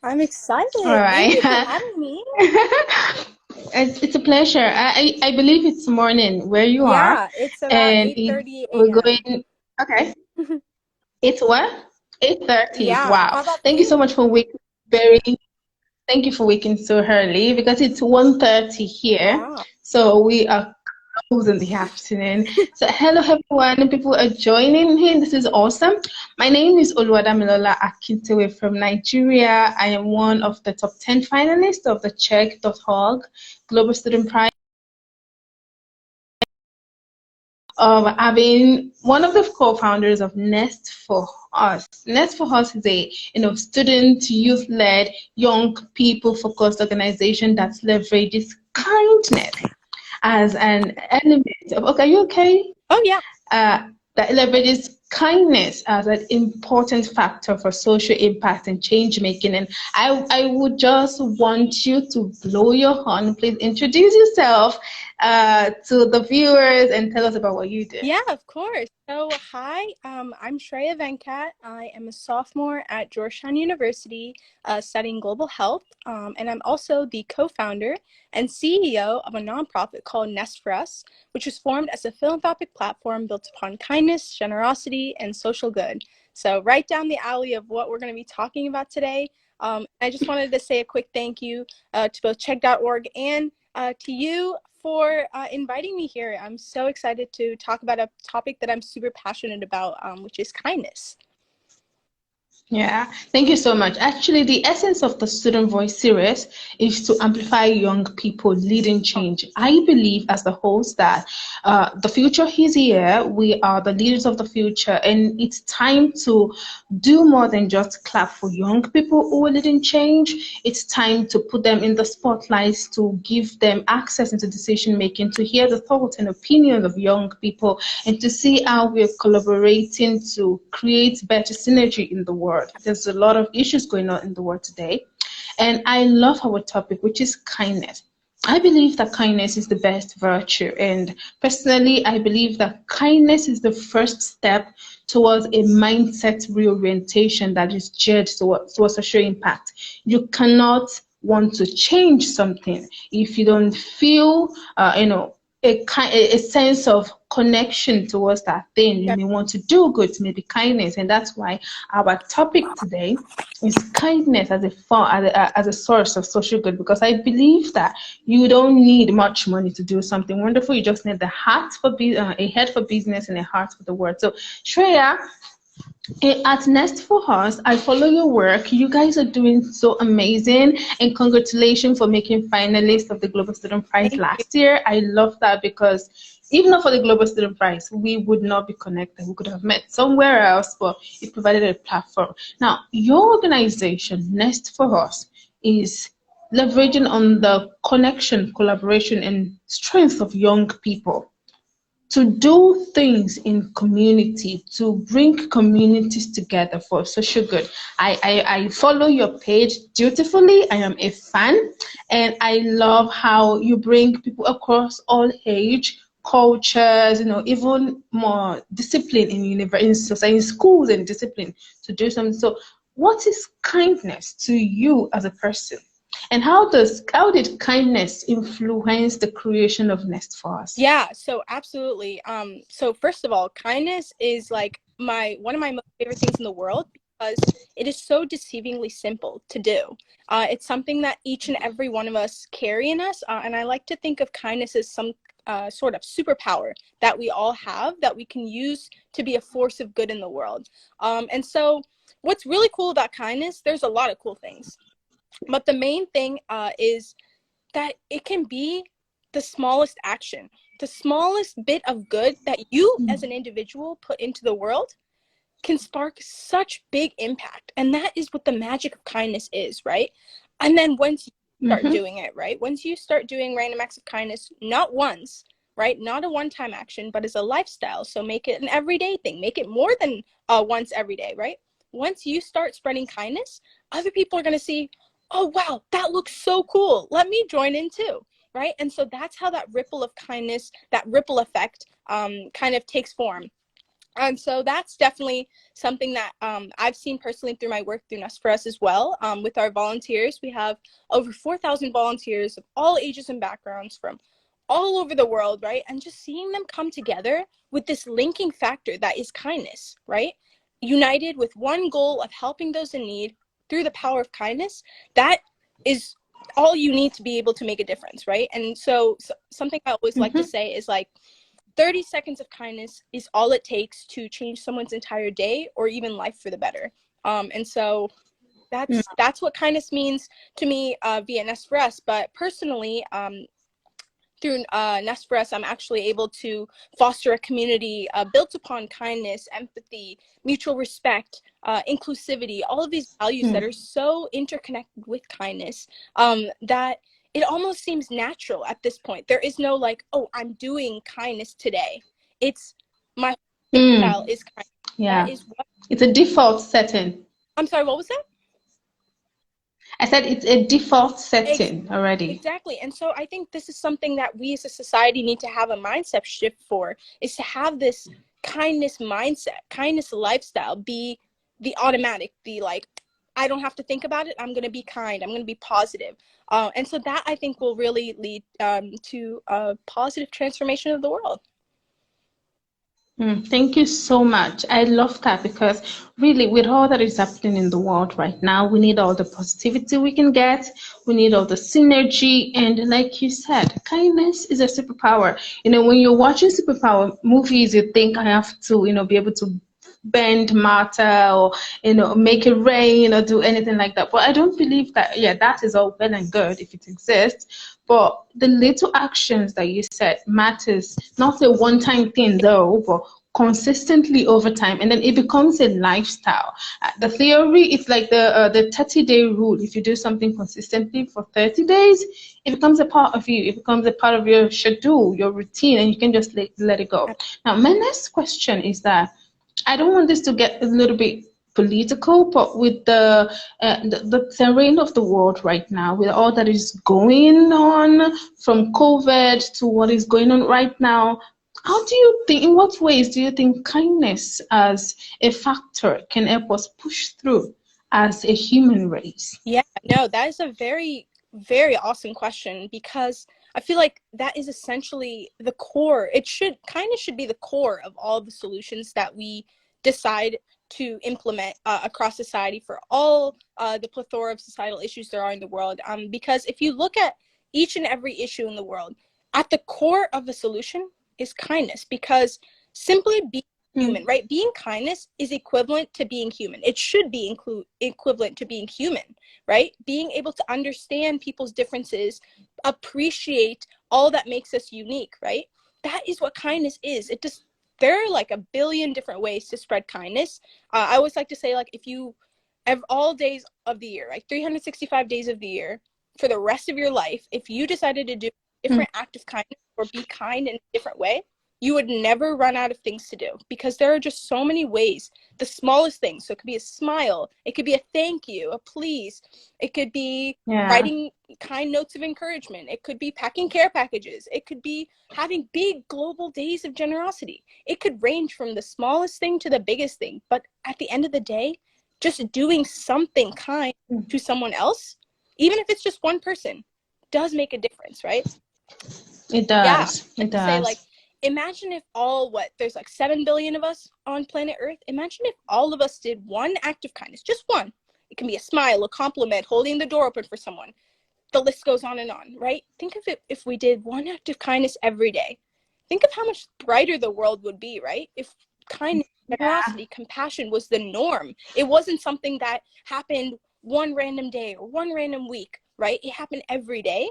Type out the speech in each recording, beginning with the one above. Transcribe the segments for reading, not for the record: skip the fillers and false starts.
I'm All excited. Thank right. you for having me. It's a pleasure. I believe it's morning where you are, Yeah, it's about and 8:30 we're a.m. going. Okay, it's what? 8:30. Yeah. Wow. How about for Thank you so you? much for waking very. Thank you for waking so early because it's 1:30 here. Wow. So we are close in the afternoon. So hello everyone, people are joining me. This is awesome. My name is Oluwadamilola Akintewe from Nigeria. I am one of the top 10 finalists of the Check.org Global Student Prize. I've been one of the co-founders of Nest for Us. Nest for Us is a student, youth-led, young people-focused organization that leverages kindness as an element of. Okay, are you okay? Oh, yeah. That leverages kindness as an important factor for social impact and change making. And I would just want you to blow your horn. Please introduce yourself to the viewers and tell us about what you do. Yeah, of course. So, hi, I'm Shreyaa Venkat. I am a sophomore at Georgetown University studying global health, and I'm also the co-founder and CEO of a nonprofit called Nest for Us, which was formed as a philanthropic platform built upon kindness, generosity, and social good. So, right down the alley of what we're going to be talking about today. I just wanted to say a quick thank you to both check.org and to you for inviting me here. I'm so excited to talk about a topic that I'm super passionate about, which is kindness. Yeah, thank you so much. Actually, the essence of the Student Voice series is to amplify young people leading change. I believe, as the host, that the future is here. We are the leaders of the future, and it's time to do more than just clap for young people who are leading change. It's time to put them in the spotlight, to give them access into decision making, to hear the thoughts and opinions of young people, and to see how we're collaborating to create better synergy in the world. There's a lot of issues going on in the world today. And I love our topic, which is kindness. I believe that kindness is the best virtue. And personally, I believe that kindness is the first step towards a mindset reorientation that is geared towards social impact. You cannot want to change something if you don't feel, a sense of connection towards that thing. You That, may want to do good, maybe kindness, and that's why our topic today is kindness as a source of social good. Because I believe that you don't need much money to do something wonderful. You just need the heart for a head for business and a heart for the world. So, Shreya, at Nest for Us, I follow your work. You guys are doing so amazing, and congratulations for making finalists of the Global Student Prize thank you. last year. I love that because even not for the Global Student Prize, we would not be connected. We could have met somewhere else, but it provided a platform. Now, your organization, Nest for Us, is leveraging on the connection, collaboration, and strength of young people to do things in community, to bring communities together for social good. I follow your page dutifully. I am a fan, and I love how you bring people across all age, cultures, even more discipline in society, in schools and discipline to do something. So what is kindness to you as a person? And how did kindness influence the creation of Nest for Us? Yeah, so absolutely. So first of all, kindness is like one of my most favorite things in the world because it is so deceivingly simple to do. It's something that each and every one of us carry in us, and I like to think of kindness as some sort of superpower that we all have that we can use to be a force of good in the world. And so, what's really cool about kindness? There's a lot of cool things, but the main thing is that it can be the smallest action, the smallest bit of good that you as an individual put into the world can spark such big impact. And that is what the magic of kindness is, right? And then once you start Mm-hmm. doing it, right? Once you start doing random acts of kindness, not once, right? Not a one-time action, but as a lifestyle. So make it an everyday thing. Make it more than once every day, right? Once you start spreading kindness, other people are going to see, oh, wow, that looks so cool. Let me join in too, right? And so that's how that ripple of kindness, that ripple effect kind of takes form. And so that's definitely something that I've seen personally through my work through Nest for Us as well. With our volunteers, we have over 4,000 volunteers of all ages and backgrounds from all over the world, right? And just seeing them come together with this linking factor that is kindness, right? United with one goal of helping those in need through the power of kindness, that is all you need to be able to make a difference, right? And so something I always like to say is like, 30 seconds of kindness is all it takes to change someone's entire day or even life for the better. And so that's what kindness means to me via Nest for Us. But personally, through Nest for Us, I'm actually able to foster a community built upon kindness, empathy, mutual respect, inclusivity, all of these values that are so interconnected with kindness that it almost seems natural at this point. There is no like, oh, I'm doing kindness today. It's my style is kindness. Yeah. That is what. It's a default setting. I'm sorry, what was that? I said it's a default setting already. Exactly. And so I think this is something that we as a society need to have a mindset shift for, is to have this kindness mindset, kindness lifestyle be the automatic, the like, I don't have to think about it. I'm going to be kind. I'm going to be positive. And so that I think will really lead to a positive transformation of the world. Thank you so much. I love that, because really, with all that is happening in the world right now, we need all the positivity we can get. We need all the synergy. And like you said, kindness is a superpower. When you're watching superpower movies, you think I have to, be able to bend matter, or make it rain, or do anything like that. But I don't believe that. Yeah, that is all well and good if it exists, but the little actions that you said matters. Not a one-time thing though, but consistently over time, and then it becomes a lifestyle. The theory, it's like the 30-day rule. If you do something consistently for 30 days, it becomes a part of you. It becomes a part of your schedule, your routine, and you can just let it go. Now, my next question is that I don't want this to get a little bit political, but with the terrain of the world right now, with all that is going on, from COVID to what is going on right now, how do you think, in what ways do you think kindness as a factor can help us push through as a human race? Yeah, no, that is a very, very awesome question, because I feel like that is essentially the core. Kindness should be the core of all the solutions that we decide to implement across society for all the plethora of societal issues there are in the world. Because if you look at each and every issue in the world, at the core of the solution is kindness, because simply being human, right? Being kindness is equivalent to being human. It should be equivalent to being human, right? Being able to understand people's differences, appreciate all that makes us unique, right? That is what kindness is. There are like a billion different ways to spread kindness. I always like to say, like, if you have all days of the year, right, 365 days of the year, for the rest of your life, if you decided to do a different act of kindness or be kind in a different way, you would never run out of things to do, because there are just so many ways. The smallest things. So it could be a smile. It could be a thank you, a please. It could be writing kind notes of encouragement. It could be packing care packages. It could be having big global days of generosity. It could range from the smallest thing to the biggest thing. But at the end of the day, just doing something kind to someone else, even if it's just one person, does make a difference, right? It does. Yeah. It does. Say, like, imagine if there's like 7 billion of us on planet Earth. Imagine if all of us did one act of kindness, just one. It can be a smile, a compliment, holding the door open for someone. The list goes on, right? Think of it, if we did one act of kindness every day. Think of how much brighter the world would be, right? If kindness, generosity, compassion was the norm. It wasn't something that happened one random day or one random week, right? It happened every day.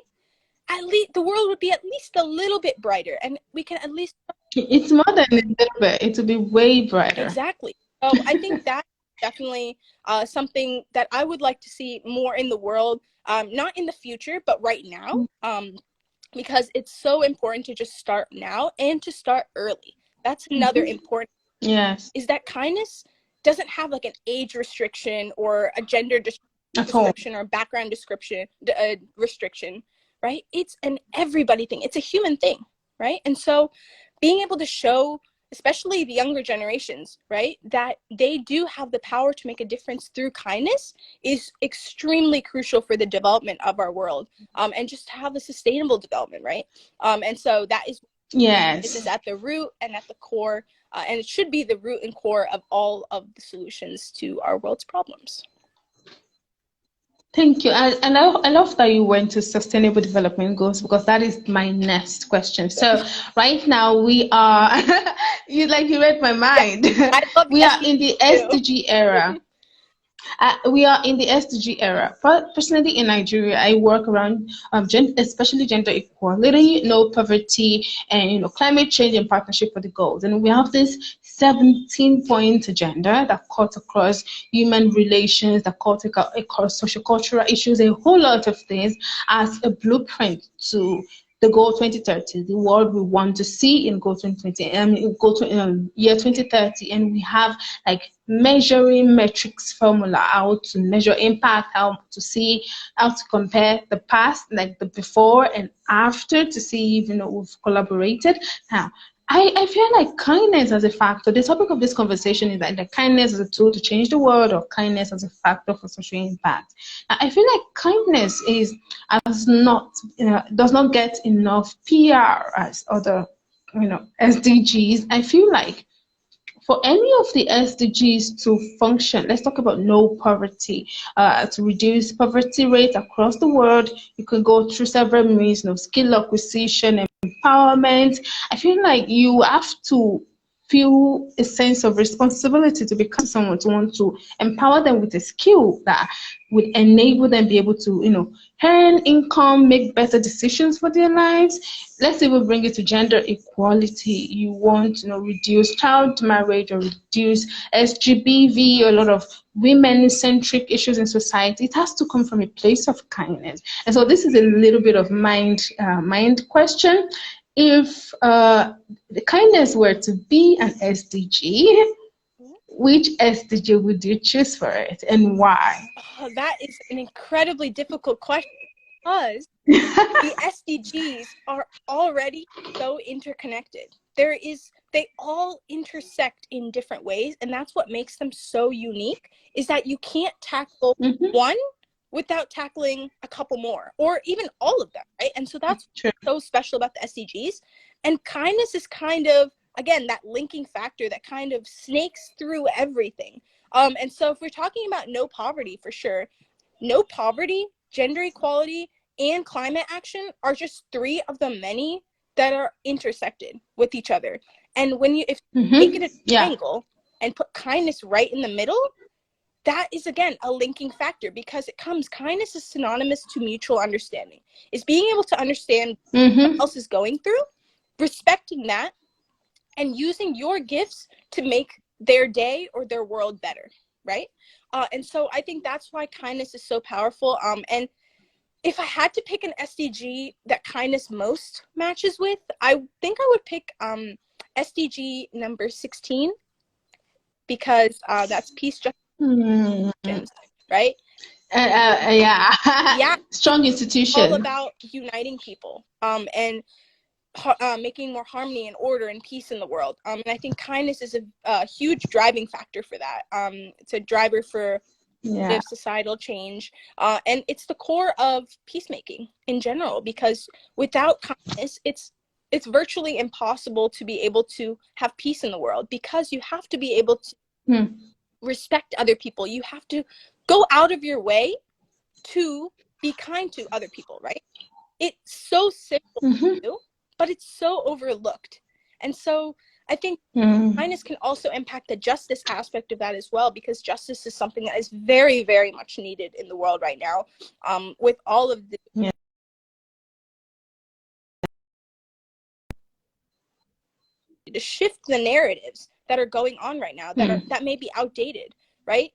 At least the world would be at least a little bit brighter, and we can at least. It's more than a little bit. It will be way brighter. Exactly. So I think that's definitely something that I would like to see more in the world, not in the future, but right now, because it's so important to just start now and to start early. That's another important. Yes. Is that kindness doesn't have like an age restriction or a gender description or background description restriction, right? It's an everybody thing. It's a human thing, right? And so being able to show especially the younger generations, right, that they do have the power to make a difference through kindness is extremely crucial for the development of our world, and just to have a sustainable development, right? And so that is this is Yes. at the root and at the core, and it should be the root and core of all of the solutions to our world's problems. Thank you. I love that you went to sustainable development goals, because that is my next question. So right now we are, you read my Yeah, mind. I love the We are in SDGs the too. SDG era. We are in the SDG era. But personally, in Nigeria, I work around especially gender equality, no poverty, and climate change in partnership for the goals. And we have this 17-point agenda that cuts across human relations, that cuts across social cultural issues, a whole lot of things as a blueprint to the goal 2030, the world we want to see in goal 2020, goal to year 2030. And we have like measuring metrics formula, how to measure impact, how to compare the past, like the before and after, to see if we've collaborated. Now, I feel like kindness as a factor. The topic of this conversation is like kindness as a tool to change the world, or kindness as a factor for social impact. I feel like kindness does not get enough PR as other SDGs. I feel like for any of the SDGs to function, let's talk about no poverty. To reduce poverty rates across the world, you can go through several means, skill acquisition, empowerment. I feel like you have to feel a sense of responsibility to become someone, to want to empower them with a skill that would enable them be able to, earn income, make better decisions for their lives. Let's even bring it to gender equality. You want to reduce child marriage or reduce SGBV, or a lot of women-centric issues in society. It has to come from a place of kindness. And so this is a little bit of mind question. If the kindness were to be an SDG, which SDG would you choose for it, and why? Oh, that is an incredibly difficult question, because the SDGs are already so interconnected. They all intersect in different ways, and that's what makes them so unique, is that you can't tackle Mm-hmm. one without tackling a couple more, or even all of them, right? And so that's True. so special about the SDGs. And kindness is kind of, again, that linking factor that kind of snakes through everything. And so if we're talking about no poverty, for sure, no poverty, gender equality, and climate action are just three of the many that are intersected with each other. And if you make it a Yeah. triangle and put kindness right in the middle, that is, again, a linking factor, because kindness is synonymous to mutual understanding. Is being able to understand what else is going through, respecting that, and using your gifts to make their day or their world better, right? And so I think that's why kindness is so powerful. And if I had to pick an SDG that kindness most matches with, I think I would pick SDG number 16, because that's peace, justice, right? Yeah. Yeah, Strong all institution. about uniting people, and making more harmony and order and peace in the world. And I think kindness is a huge driving factor for that. It's a driver for societal change, and it's the core of peacemaking in general, because without kindness, it's virtually impossible to be able to have peace in the world, because you have to be able to respect other people. You have to go out of your way to be kind to other people, right? It's so simple to do, but it's so overlooked. And so I think kindness can also impact the justice aspect of that as well, because justice is something that is very, very much needed in the world right now, with all of the to shift the narratives that are going on right now that may be outdated, right?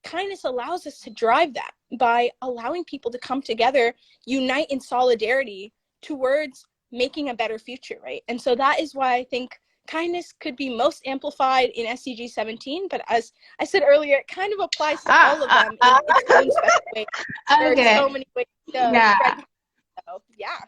Kindness allows us to drive that by allowing people to come together, unite in solidarity towards making a better future, right? And so that is why I think kindness could be most amplified in SDG 17, but as I said earlier, it kind of applies to all of them in its own special way. There are so many ways to spread kindness, so yeah.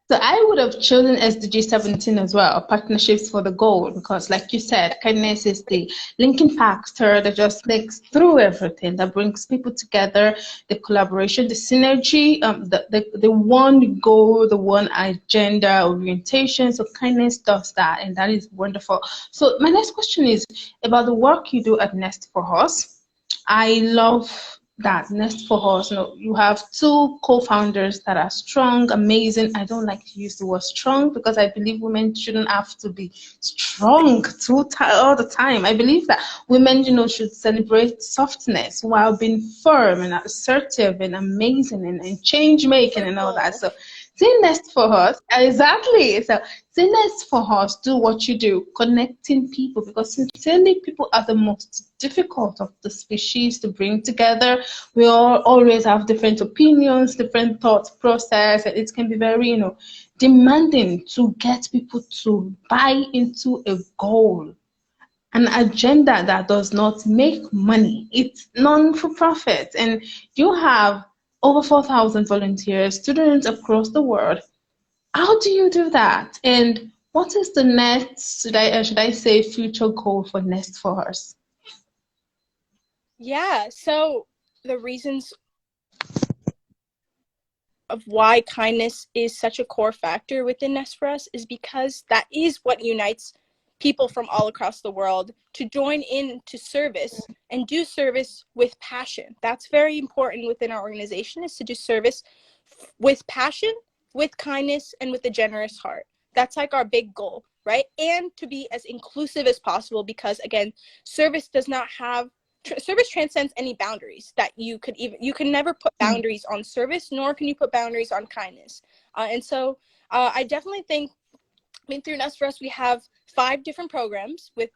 So I would have chosen SDG 17 as well, partnerships for the goal, because like you said, kindness is the linking factor that just links through everything, that brings people together, the collaboration, the synergy, the one goal, the one agenda orientation. So kindness does that, and that is wonderful. So my next question is about the work you do at Nest for Us. I love that Nest for Us. You have two co-founders that are strong, amazing. I don't like to use the word strong because I believe women shouldn't have to be strong all the time. I believe that women, should celebrate softness while being firm and assertive and amazing and change making and all that. So say Nest for Us, exactly. So say Nest for Us, do what you do, connecting people, because sincerely, people are the most difficult of the species to bring together. We all always have different opinions, different thought process, and it can be very, demanding to get people to buy into a goal, an agenda that does not make money. It's non-for-profit, and you have over 4,000 volunteers, students across the world. How do you do that? And what is the next, should I say, future goal for Nest for Us? Yeah, so the reasons of why kindness is such a core factor within Nest for Us is because that is what unites people from all across the world to join in to service and do service with passion. That's very important within our organization, is to do service with passion, with kindness, and with a generous heart. That's like our big goal, right? And to be as inclusive as possible, because again, service does not have service transcends any boundaries that you can never put boundaries on service, nor can you put boundaries on kindness. And so I definitely think, through Nest for Us, we have 5 different programs with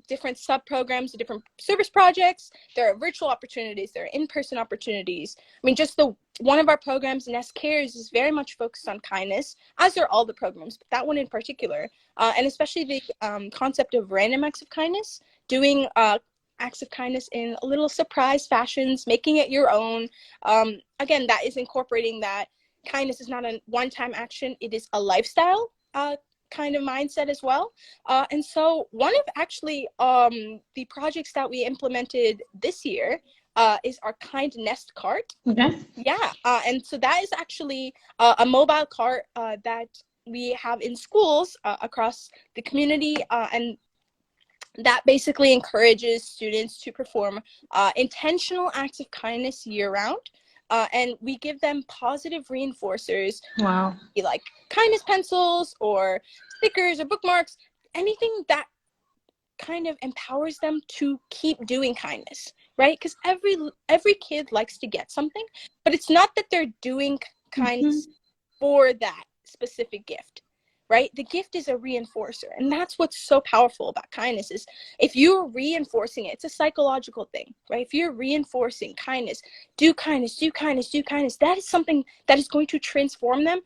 different sub-programs, different service projects. There are virtual opportunities, there are in-person opportunities. Just one of our programs, Nest Cares, is very much focused on kindness, as are all the programs, but that one in particular, and especially the concept of random acts of kindness, doing acts of kindness in little surprise fashions, making it your own. Again, that is incorporating that kindness is not a one-time action, it is a lifestyle kind of mindset as well. And so one of actually the projects that we implemented this year is our Kind Nest cart. Okay. Yeah, and so that is actually a mobile cart that we have in schools across the community, and that basically encourages students to perform intentional acts of kindness year-round. And we give them positive reinforcers. Wow. Like kindness pencils or stickers or bookmarks, anything that kind of empowers them to keep doing kindness, right? Because every kid likes to get something, but it's not that they're doing kindness for that specific gift, right? The gift is a reinforcer, and that's what's so powerful about kindness. Is if you're reinforcing it, it's a psychological thing, right? If you're reinforcing kindness, do kindness, do kindness, do kindness, that is something that is going to transform them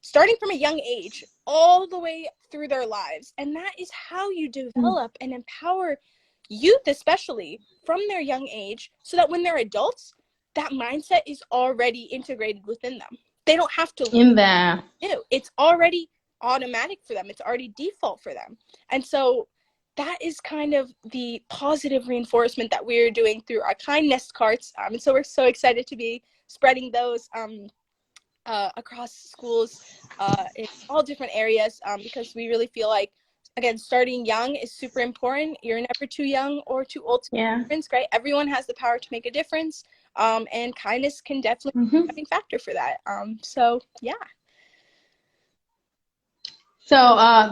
starting from a young age all the way through their lives. And that is how you develop and empower youth, especially from their young age, so that when they're adults, that mindset is already integrated within them. They don't have to in there. It's already automatic for them. It's already default for them. And so that is kind of the positive reinforcement that we're doing through our kindness carts. And so we're so excited to be spreading those across schools in all different areas, because we really feel like, again, starting young is super important. You're never too young or too old to make a difference, right? Everyone has the power to make a difference, and kindness can definitely be a driving factor for that. So yeah. So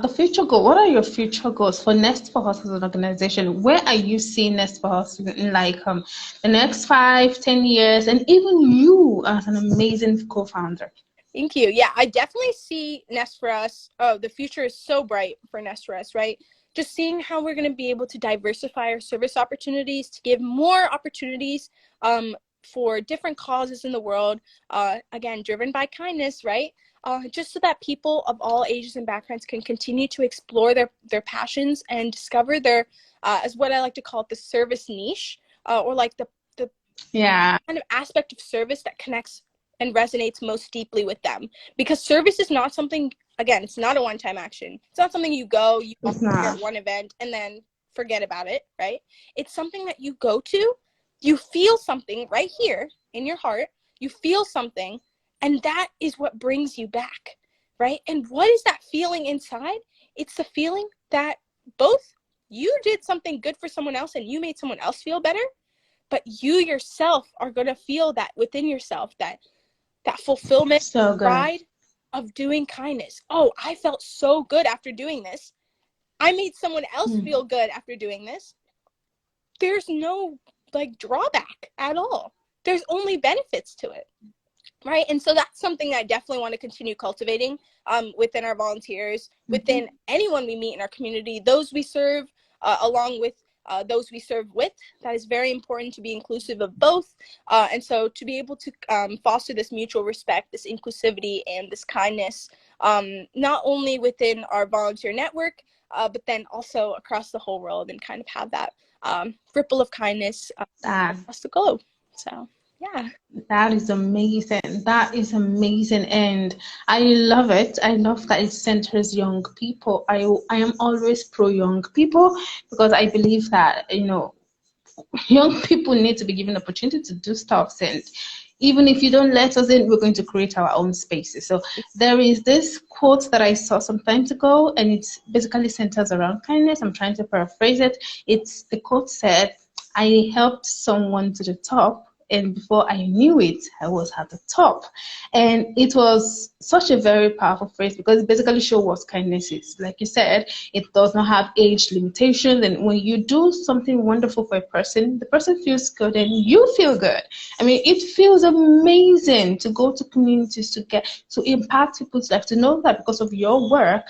the future goal, what are your future goals for Nest for Us as an organization? Where are you seeing Nest for Us in like the next 5, 10 years, and even you as an amazing co-founder? Thank you. Yeah, I definitely see Nest for Us. Oh, the future is so bright for Nest for Us, right? Just seeing how we're going to be able to diversify our service opportunities, to give more opportunities for different causes in the world, again, driven by kindness, right? Just so that people of all ages and backgrounds can continue to explore their passions and discover their, as what I like to call it, the service niche, or like the Yeah. kind of aspect of service that connects and resonates most deeply with them. Because service is not something, again, it's not a one-time action. It's not something you go, you volunteer at one event and then forget about it, right? It's something that you go to, you feel something right here in your heart, you feel something, and that is what brings you back, right? And what is that feeling inside? It's the feeling that both you did something good for someone else and you made someone else feel better, but you yourself are going to feel that within yourself, that fulfillment, So good. pride of doing kindness. Oh, I felt so good after doing this. I made someone else feel good after doing this. There's no like drawback at all. There's only benefits to it, right? And so that's something I definitely want to continue cultivating within our volunteers, within anyone we meet in our community, those we serve, along with those we serve with. That is very important, to be inclusive of both. And so to be able to foster this mutual respect, this inclusivity, and this kindness, not only within our volunteer network, but then also across the whole world, and kind of have that ripple of kindness across the globe. So, yeah. That is amazing. That is amazing. And I love it. I love that it centers young people. I am always pro young people, because I believe that, young people need to be given opportunity to do stuff. And even if you don't let us in, we're going to create our own spaces. So there is this quote that I saw some time ago, and it's basically centers around kindness. I'm trying to paraphrase it. The quote said, "I helped someone to the top, and before I knew it, I was at the top." And it was such a very powerful phrase, because it basically shows what kindness is. Like you said, it does not have age limitations. And when you do something wonderful for a person, the person feels good and you feel good. I mean, it feels amazing to go to communities, to impact people's lives, to know that because of your work,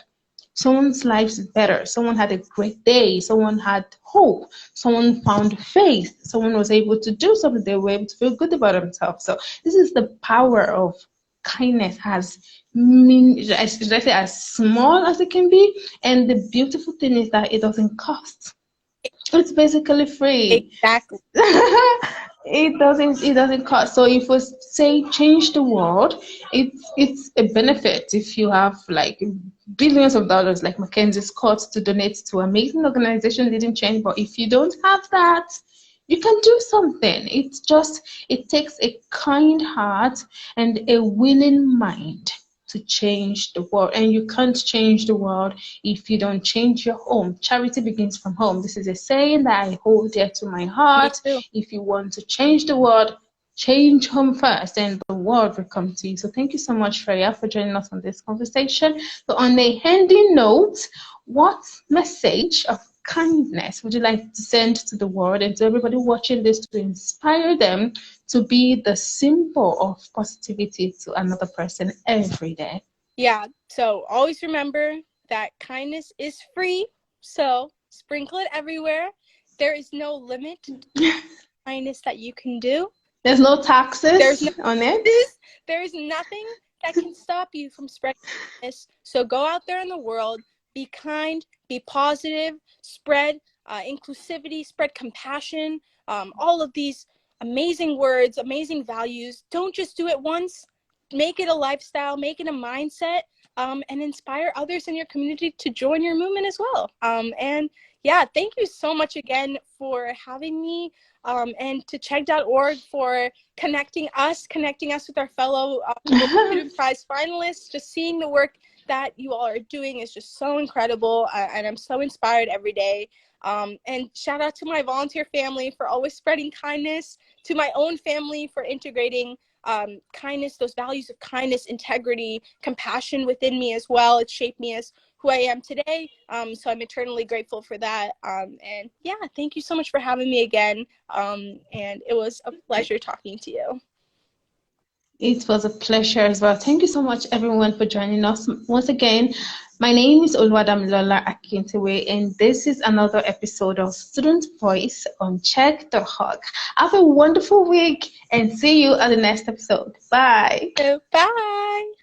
someone's life is better. Someone had a great day. Someone had hope. Someone found faith. Someone was able to do something. They were able to feel good about themselves. So this is the power of kindness, should I say, as small as it can be. And the beautiful thing is that it doesn't cost. It's basically free. Exactly. It doesn't cost. So if we say change the world, it's a benefit if you have like billions of dollars like Mackenzie's Court to donate to amazing organization leading change. But if you don't have that, you can do something. It takes a kind heart and a willing mind to change the world. And you can't change the world if you don't change your home. Charity begins from home. This is a saying that I hold dear to my heart. If you want to change the world, change home first, and the world will come to you. So thank you so much, Shreyaa, for joining us on this conversation. So on a ending note, what message of kindness would you like to send to the world and to everybody watching this, to inspire them to be the symbol of positivity to another person every day? Yeah, so always remember that kindness is free, so sprinkle it everywhere. There is no limit to kindness that you can do. There's no taxes on it. There is nothing that can stop you from spreading kindness. So go out there in the world, be kind, be positive, spread inclusivity, spread compassion, all of these amazing words, amazing values. Don't just do it once. Make it a lifestyle, make it a mindset, and inspire others in your community to join your movement as well. And yeah, thank you so much again for having me, and to check.org for connecting us with our fellow Student Prize finalists. Just seeing the work that you all are doing is just so incredible, and I'm so inspired every day. And shout out to my volunteer family for always spreading kindness, to my own family for integrating kindness, those values of kindness, integrity, compassion within me as well. It shaped me as who I am today. So I'm eternally grateful for that. And yeah, thank you so much for having me again. And it was a pleasure talking to you. It was a pleasure as well. Thank you so much, everyone, for joining us. Once again, my name is Oluwadamilola Akintewe, and this is another episode of Student Voice on Check.org. Have a wonderful week, and see you at the next episode. Bye. Bye.